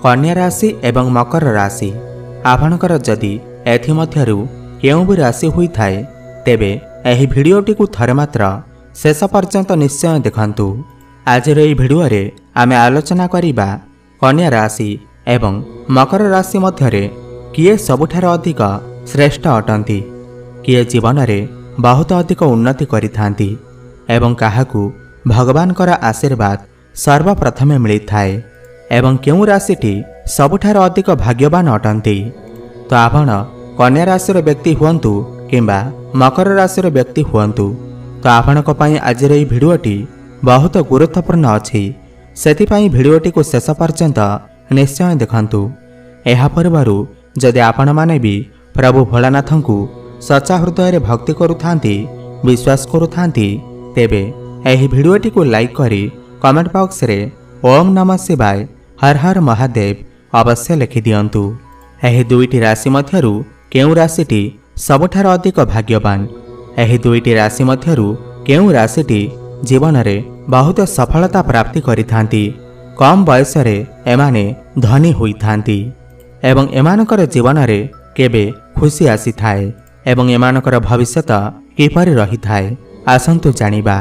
कन्या राशि एवं मकर राशि आपणकर जदि एथिमध्यरु केउ भी राशि हुई थाए तेबे एही भिडियोटी को थरे मात्र शेष पर्यंत निश्चय देखंतु। आज एही भिडियो रे आमे आलोचना करिबा कन्या राशि एवं मकर राशि मध्यरे किए सबुठार अधिक श्रेष्ठ अटंती, किए जीवन रे बहुत अधिक उन्नति करिथांती एवं काहाकू भगवानकर आशीर्वाद सर्वप्रथमे मिलिथाए एवं केउ राशिटी सबुठार अधिक भाग्यवान अटंती। तो आपण कन्या राशिर व्यक्ति हुअंतु किंबा मकर राशिर व्यक्ति हुअंतु तो आपणक पई आज एही भिडियोटी बहुत गुरुत्वपूर्ण अछि। सेथिपई भिडियोटी को शेष पर्यंत निश्चय देखंतु। एहा परिवारु जदि आपण माने भी प्रभु भोलानाथंकु सच्चा हृदय रे भक्ति करुथांती, विश्वास करुथांती तेबे एही भिडियोटी को लाइक करी कमेंट बॉक्स रे ओम नमः शिवाय हर हर महादेव अवश्य लिखि दियंतु। एही दुईटी राशि मध्यरु केउ राशिटी सबुठार अधिक भाग्यवान, एही दुईटी राशि मध्यरु केउ राशिटी जीवन रे बहुत सफलता प्राप्ति करिथांती, कम बयस रे एमाने धनी होइथांती एवं एमानकर जीवन रे केबे खुशी आसी थाए एवं एमानकर भविष्यत किपरि रही थाए आसंतु जानिबा।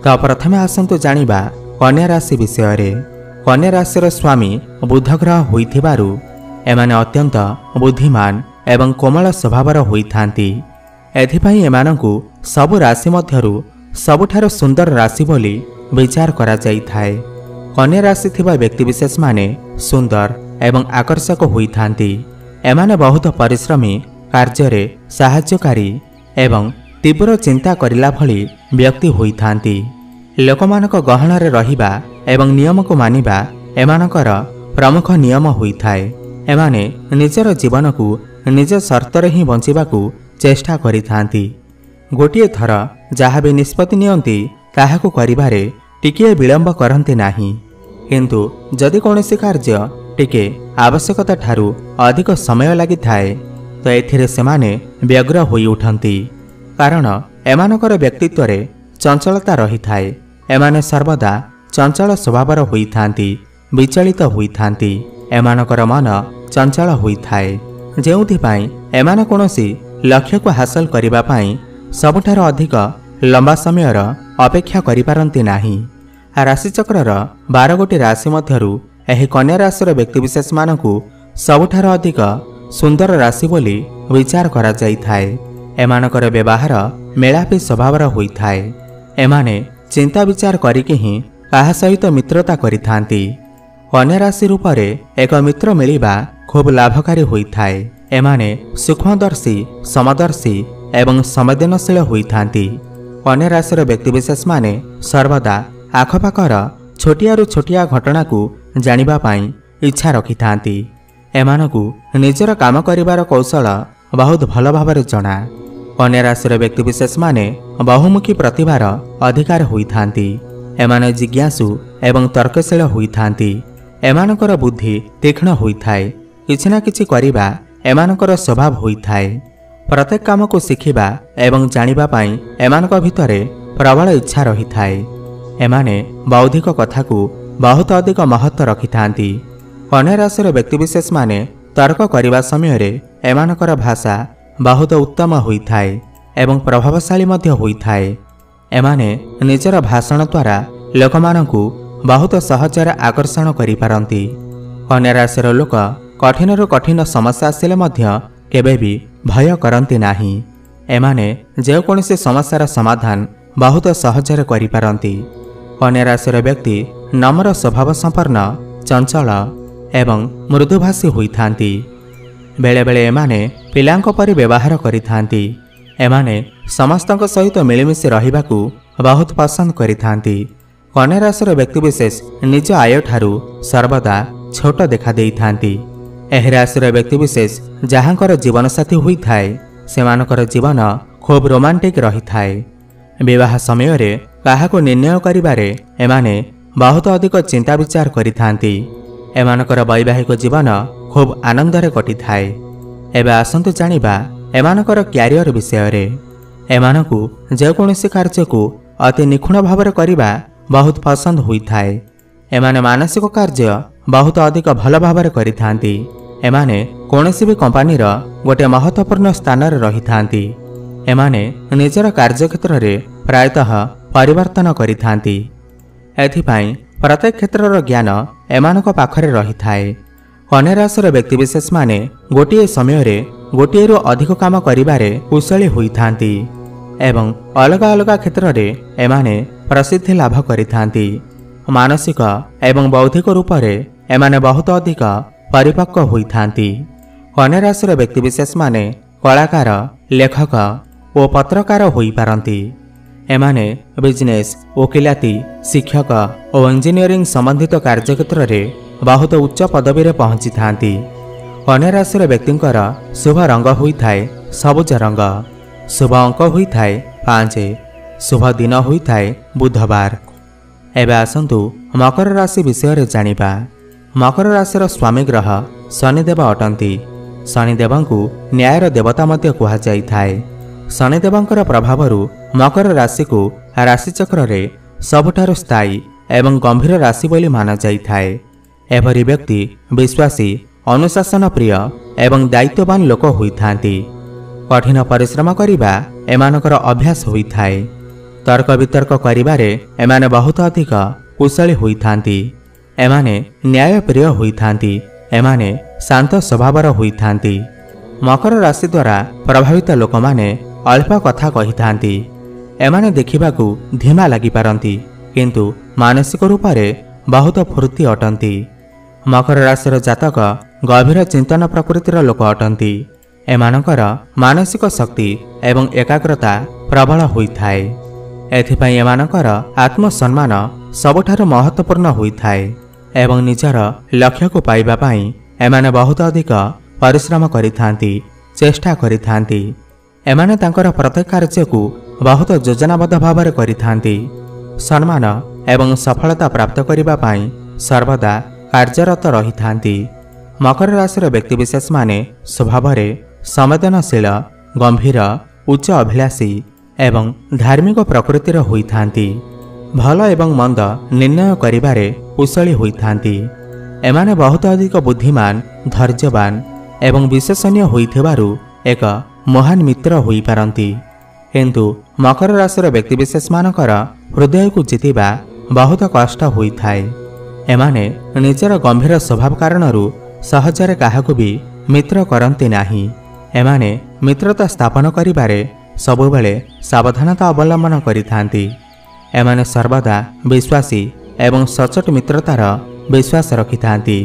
तो प्रथमे आसंतु जानिबा कन्या राशि विषय रे। कन्या राशिर स्वामी बुध ग्रह होइथिबारु एमाने अत्यंत बुद्धिमान एवं कोमल स्वभावर होइथांती। एथिपई एमानकु सबु राशि मध्यरु सबुठार सुंदर राशि बोली विचार करा जाई थाए। कन्या राशि थिबा व्यक्ति विशेष माने सुंदर एवं आकर्षक होइथांती। एमाने बहुत परिश्रमी, कार्य साहाय्यकारी एवं तीव्र चिंता करिला भली व्यक्ति होइथांती। लोकमानक गहणरे रहिबा एवं नियम को मानिबा एमानकर प्रमुख नियम होइथाए। एमाने निजर जीवन को निज शर्तरे ही बंचिबाकू चेष्टा करिथांती। गोटिए थर जहाँ भी निष्पत्ति नियंती ताहाकू करिबारे टिके विलंब करंती नाही, किंतु जदि कौनसी कार्य टिके आवश्यकता ठारू अधिक समय लागि थाए तो एथिरे सेमाने व्यग्र होई उठंती, कारण एमानकर व्यक्तित्व रे चंचलता रही थाए। एमाने सर्वदा चंचल स्वभावर होइथांती, विचलित होइथांती। एमानकर मन चंचल होइथाए, जेउथिपाई एमाने कोनोसी लक्ष्य को हासिल करिबा पाई सबुठार अधिक लंबा समयर अपेक्षा करिपारंती नाही। राशिचक्रर 12 गोटी राशि मध्यरु एही कन्या राशिर व्यक्ति विशेष मानकु सबुठार अधिक सुंदर राशि बोली विचार करा जाई थाए। एमानकर व्यवहार मेलापी स्वभावर होइथाए। एमाने चिंता विचार करिके ही काहा सहित मित्रता करिथांती। कन्या राशि रूपरे एक मित्र मिलिबा खूब लाभकारी होइथाए। एमाने सूक्ष्मदर्शी, समदर्शी एवं संवेदनशील होइथांती। कन्या राशिर व्यक्ति विशेष माने सर्वदा आखपाखर छोटियारू छोटिया घटना को जानिबा पाई इच्छा रखिथांती। एमानकु निजर काम करिबार कौशल बहुत भल भाବରେ जଣା। कन्या राशिर व्यक्ति विशेष माने बहुमुखी प्रतिभार अधिकार होइथांती। एमाने जिज्ञासु एवं तर्कशील होइथांती। एमानकर बुद्धि तीक्ष्ण होइथाए। किछि ना किछि करिबा एमानकर स्वभाव होइथाए। प्रत्येक काम को शिखिबा एवं जानिबा पाई एमानक भितरे प्रबल इच्छा रही थाए। एमाने बौद्धिक कथा को बहुत अधिक महत्व रखिथांती। कन्या राशिर व्यक्ति विशेष माने तर्क करिबा समय रे एमानकर भाषा बहुत उत्तम होइथाए एवं प्रभावशाली मध्य होइथाए। एमाने निजर भाषण द्वारा लोकमानंकु बहुत सहजरे आकर्षण करिपारंती। कन्या राशिर लोक कठिनरु कठिन समस्या आसिले मध्य केबे भी भय करंती नाही। एमाने जे कोनोसी समस्यार समाधान बहुत सहजरे करिपारंती। कन्या राशिर व्यक्ति नम्र स्वभाव संपन्न, चंचल एवं मृदुभाषी होइथांती। बेले बेले एमाने पिलांक परि व्यवहार करिथांती। एमाने समस्तक सहित मिलिमिशि रहिबाकू बहुत पसंद करिथांती। कन्या राशिर व्यक्ति विशेष निज आय ठारू सर्वदा छोट देखा देइथांती। एही राशिर व्यक्ति विशेष जहाँकर जीवन साथी होइथाए सेमानकर जीवन खूब रोमांटिक रही थाए। विवाह समय रे काहाको निर्णय करिबारे एमाने बहुत अधिक चिंता विचार करिथांती। एमानकर वैवाहिक जीवन खूब आनंदरे कटि थाए। एबे आसंतु जानिबा एमानकर क्यारियर विषय रे। एमानकु जे कोनोसी कार्य को अति निखुण भाବରେ करिबा बहुत पसंद होइथाए। एमाने मानसिक कार्य बहुत अधिक भल भाव करिथांती। एमाने कौनसी भी कंपनीर गोटे महत्वपूर्ण स्थान रही थांती। एमाने निजर कार्यक्षेत्र रे प्रायतः परिवर्तन करिथांती। एथिपाई प्रत्येक क्षेत्रर ज्ञान एमानक पाखरे रही थाए। कन्या राशिर व्यक्तिविशेष माने गोटे समय रे गोटे रु अधिक काम करिबारे कुशली होइथांती एवं अलग अलग क्षेत्र रे एमाने प्रसिद्धि लाभ करिथांती। मानसिक एवं बौद्धिक रूप रे एमाने बहुत अधिक परिपक्व होइथांती। कन्या राशिर व्यक्तिविशेष माने कलाकार, लेखक और पत्रकार होई पारंती। एमाने बिजनेस, वकिलाती, शिक्षक और इंजीनियरिंग संबंधित कार्यक्षेत्र रे बहुत उच्च पदवी रे पहुंची थांती। कन्या राशिर व्यक्तिंकर शुभ रंग होइथाए सबुज रंग, शुभ अंक होइथाए 5, शुभ दिन होइथाए बुधवार। एबे आसंतु मकर राशि विषय जानिबा। मकर राशिर स्वामी ग्रह शनिदेव अटंती। शनिदेवंकु न्यायर देवता मध्य कुहा जाइथाए। शनिदेवंकर प्रभावरु मकर राशि को राशिचक्र रे सबुठारु स्थायी एवं गंभीर राशि बोली माना जाइथाए। एभरी व्यक्ति विश्वासी, अनुशासन प्रिय एवं दायित्ववान लोक होइथांती। कठिन परिश्रम करिबा एमानकर अभ्यास होइथाए। तर्क वितर्क करिबारे एमाने बहुत अधिक कुशली होइथांती। एमाने न्याय प्रिय होइथांती। एमाने शांत स्वभावर होइथांती। मकर राशि द्वारा प्रभावित लोक माने अल्प कथा कहिथांती। एमाने देखिबाकू धीमा लागि पारंती किंतु मानसिक रूप रे बहुत फुर्ती अटंती। मकर राशिर जातक गभीर चिंतन प्रकृतिर लोक अटंती। एमानकर मानसिक शक्ति एवं एकाग्रता प्रबल होइथाए। एथिपाई एमानकर आत्मसम्मान सबुठारु महत्वपूर्ण होइथाए एवं निजर लक्ष्य को पाइबा पाई एमाने बहुत अधिक परिश्रम करिथांती, चेष्टा करिथांती। एमाने तांकर प्रत्येक कार्य को बहुत योजनाबद्ध भाव करिथांती। सम्मान एवं सफलता प्राप्त करिबा पाई सर्वदा कार्यरत रहिथांती। मकर राशिर व्यक्तिविशेष माने स्वभाव रे संवेदनशील, गंभीर, उच्च अभिलाषी एवं धार्मिक प्रकृतिर होइथांती। भल एवं मंद निर्णय करिबारे कुशली होइथांती। एमाने बहुत अधिक बुद्धिमान, धैर्यवान एवं विशेषणीय होइथिबारु एक महान मित्र होई पारंती। किंतु मकर राशिर व्यक्तिविशेष मानकर हृदय को जितिबा बहुत कष्ट होइथाए। एमाने निजर गंभीर स्वभाव कारणरू सहजरे काहाकू भी मित्र करंती नाही। एमाने मित्रता स्थापन करिबारे सबुबेले सावधानता अवलंबन करिथांती। एमाने सर्वदा विश्वासी एवं सचोट मित्रतार विश्वास रखिथांती।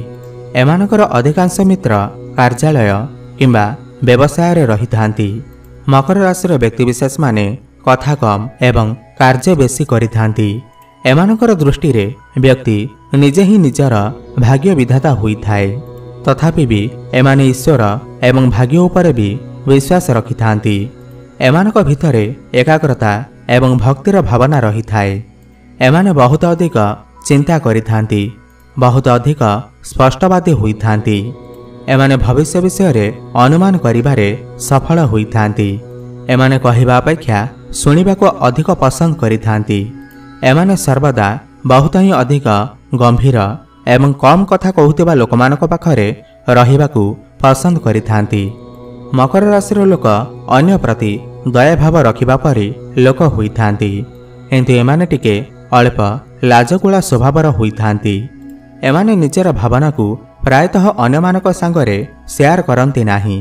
एमानकर अधिकांश मित्र कार्यालय किंबा व्यवसाय रे रहिथांती। मकर राशिर व्यक्तिविशेष माने कथा कम एवं कार्य बेसी करिथांती। एमानकर दृष्टि रे व्यक्ति निजे ही निजर भाग्य विधाता होइथाए। तथापि भी एमाने ईश्वर एवं भाग्य उपरे भी विश्वास रखिथांती। एमानक भितरे एकाग्रता एवं भक्तिर भावना रही थाए। एमाने बहुत अधिक चिंता करिथांती, बहुत अधिक स्पष्टवादी होइथांती। एमाने भविष्य विषय रे अनुमान करिबारे सफल होइथांती। एमाने कहिबा अपेक्षा सुनिबा को अधिक पसंद करिथांती। एमाने सर्वदा बहुत ही अधिक गंभीर एवं कम कथा कहूथिबा लोकमानक पाखरे रहिबाकू पसंद करिथांती। मकर राशिर लोक अन्य प्रति दया भाव रखिबा परि लोक होइथांती। किंतु एमाने टिके अल्प लाजकुला स्वभावर होइथांती। एमाने निजर भावना को प्रायतः अन्यमानक सांगरे शेयर करंती नाही।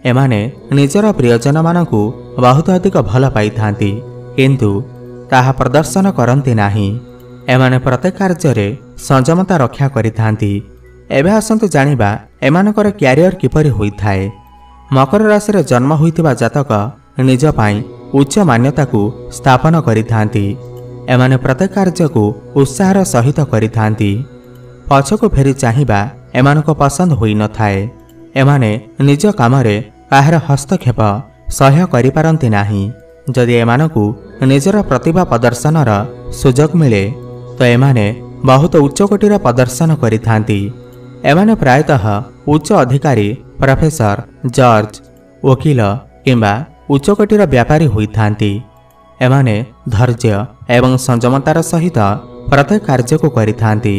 एमाने निजर प्रियजन मानकू बहुत अधिक भल पाइथांती किंतु ताहा प्रदर्शन करंती नाही। एमाने प्रत्येक कार्य संयमता रक्षा करिथांती। एबे आसंतु जानिबा एमानकर क्यारियर किपरि होइथाए। मकर राशि रे जन्म होइथिबा जातक निज पाई उच्च मान्यता को स्थापन करिथांती। एमाने प्रत्येक कार्य को उत्साहर सहित करिथांती। पछको फेरी चाहिबा एमानको पसंद होई न थाए। एमाने निज कामरे काहर हस्तक्षेप सह्य करि पारंती नाही। जदि एमानकू निजर प्रतिभा प्रदर्शनर सुजोग मिले तो एमाने बहुत उच्च कोटीर प्रदर्शन करिथांती। एमाने प्रायतः उच्च अधिकारी, प्रोफेसर, जज, वकील किंबा उच्च कोटीर व्यापारी होइथांती। एमाने धैर्य एवं संयमतार सहित प्रत्येक कार्य को करिथांती।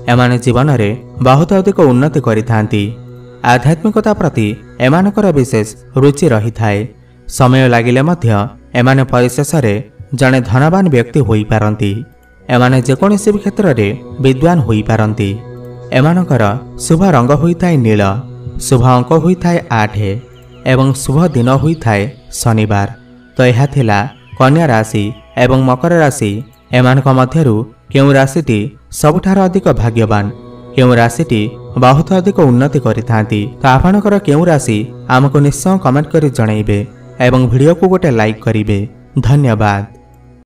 एमाने जीवन में बहुत अधिक उन्नति करिथांती। आध्यात्मिकता प्रति एमानकर विशेष रुचि रही थाए। समय लागिले मध्य एमाने परिशेष जड़े धनवान व्यक्ति होई पारंती। एमाने जेकोसी भी क्षेत्र में विद्वान होई पारंती। एमानकर शुभ रंग होइथाए नील, शुभ अंक होइथाए 8 एवं शुभ दिन होइथाए शनिवार। तो यह थिला कन्या राशि एवं मकर राशि। एमानक मध्यरु केउ राशिटी सबुठार अधिक भाग्यवान, केउ राशिटी बहुत अधिक उन्नति करिथांती। तो आपणकर केउ राशि आमको निश्चय कमेंट करी जणाइबे एवं वीडियो को गोटे लाइक करिवे। धन्यवाद।